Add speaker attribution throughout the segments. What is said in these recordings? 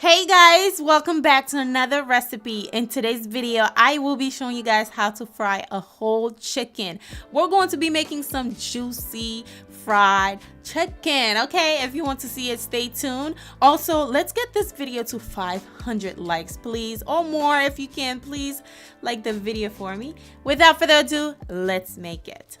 Speaker 1: Hey guys, welcome back to another recipe. In today's video, I will be showing you guys how to fry a whole chicken. We're going to be making some juicy fried chicken. Okay, if you want to see it, stay tuned. Also, let's get this video to 500 likes, please, or more if you can. Please like the video for me. Without further ado, let's make it.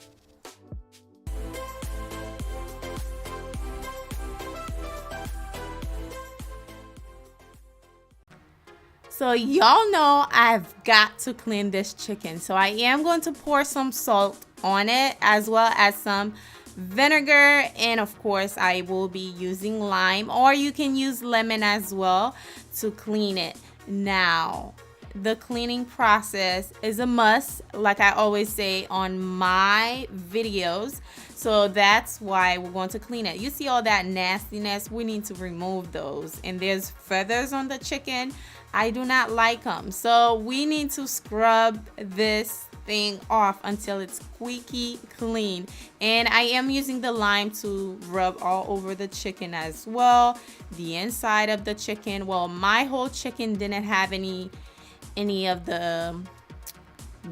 Speaker 1: So y'all know I've got to clean this chicken. So I am going to pour some salt on it as well as some vinegar, and of course I will be using lime, or you can use lemon as well to clean it. Now, the cleaning process is a must, like I always say on my videos. So that's why we're going to clean it. You see all that nastiness? We need to remove those. And there's feathers on the chicken. I do not like them. So we need to scrub this thing off until it's squeaky clean. And I am using the lime to rub all over the chicken as well. The inside of the chicken. Well, my whole chicken didn't have any of the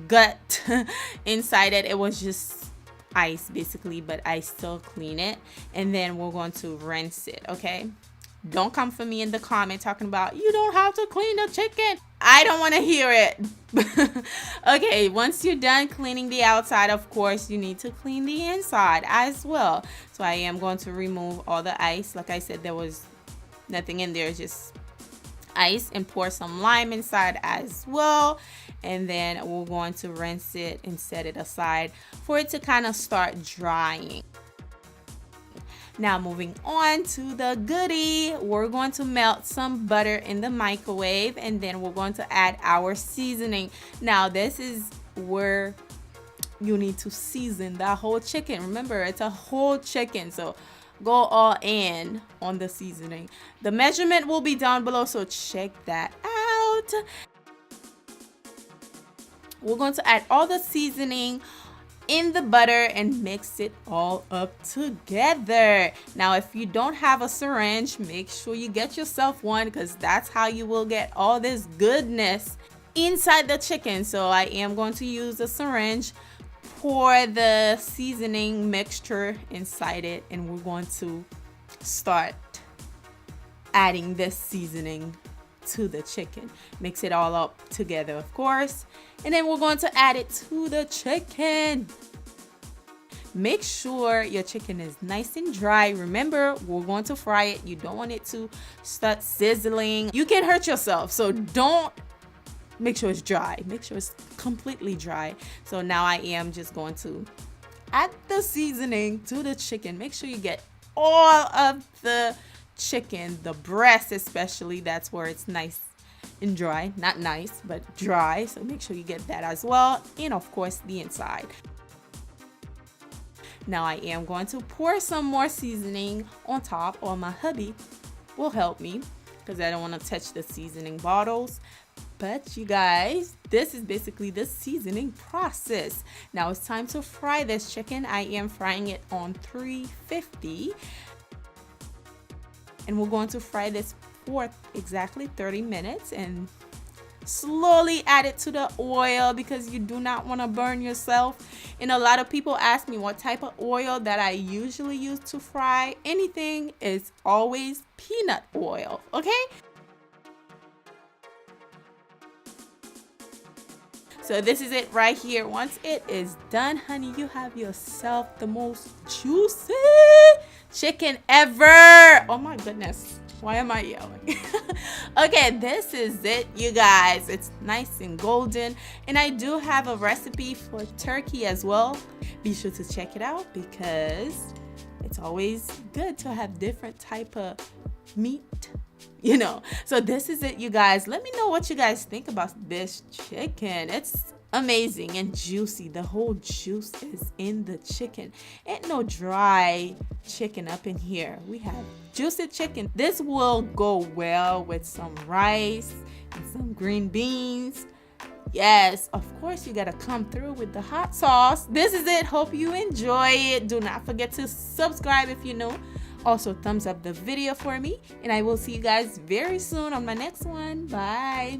Speaker 1: gut inside it. It was just ice basically, but I still clean it, and then we're going to rinse it. Okay, don't come for me in the comment talking about you don't have to clean the chicken. I don't want to hear it. Okay, once you're done cleaning the outside, of course you need to clean the inside as well. So I am going to remove all the ice. Like I said, there was nothing in there, just ice, and pour some lime inside as well, and then we're going to rinse it and set it aside for it to kind of start drying. Now moving on to the goodie, we're going to melt some butter in the microwave, and then we're going to add our seasoning. Now this is where you need to season that whole chicken. Remember, it's a whole chicken, so go all in on the seasoning. The measurement will be down below, so check that out. We're going to add all the seasoning in the butter and mix it all up together. Now, if you don't have a syringe, make sure you get yourself one, because that's how you will get all this goodness inside the chicken. So I am going to use a syringe, pour the seasoning mixture inside it, and we're going to start adding this seasoning to the chicken. Mix it all up together, of course, and then we're going to add it to the chicken. Make sure your chicken is nice and dry. Remember, we're going to fry it. You don't want it to start sizzling. You can hurt yourself, so don't. Make sure it's dry. Make sure it's completely dry. So now I am just going to add the seasoning to the chicken. Make sure you get all of the chicken, the breast especially. That's where it's nice and dry. Not nice, but dry. So make sure you get that as well. And of course, the inside. Now I am going to pour some more seasoning on top, or my hubby will help me because I don't want to touch the seasoning bottles. But you guys, this is basically the seasoning process. Now it's time to fry this chicken. I am frying it on 350, and we're going to fry this for exactly 30 minutes and slowly add it to the oil, because you do not want to burn yourself. And a lot of people ask me what type of oil that I usually use to fry anything. Is always peanut oil. Okay, so this is it right here. Once it is done, honey, you have yourself the most juicy chicken ever. Oh my goodness, why am I yelling? Okay, this is it, you guys. It's nice and golden, and I do have a recipe for turkey as well. Be sure to check it out, because it's always good to have different type of meat, you know. So this is it, you guys. Let me know what you guys think about this chicken. It's amazing and juicy. The whole juice is in the chicken. Ain't no dry chicken up in here. We have juicy chicken. This will go well with some rice and some green beans. Yes, of course, you gotta come through with the hot sauce. This is it. Hope you enjoy it. Do not forget to subscribe if you're new. Also, thumbs up the video for me, and I will see you guys very soon on my next one. Bye.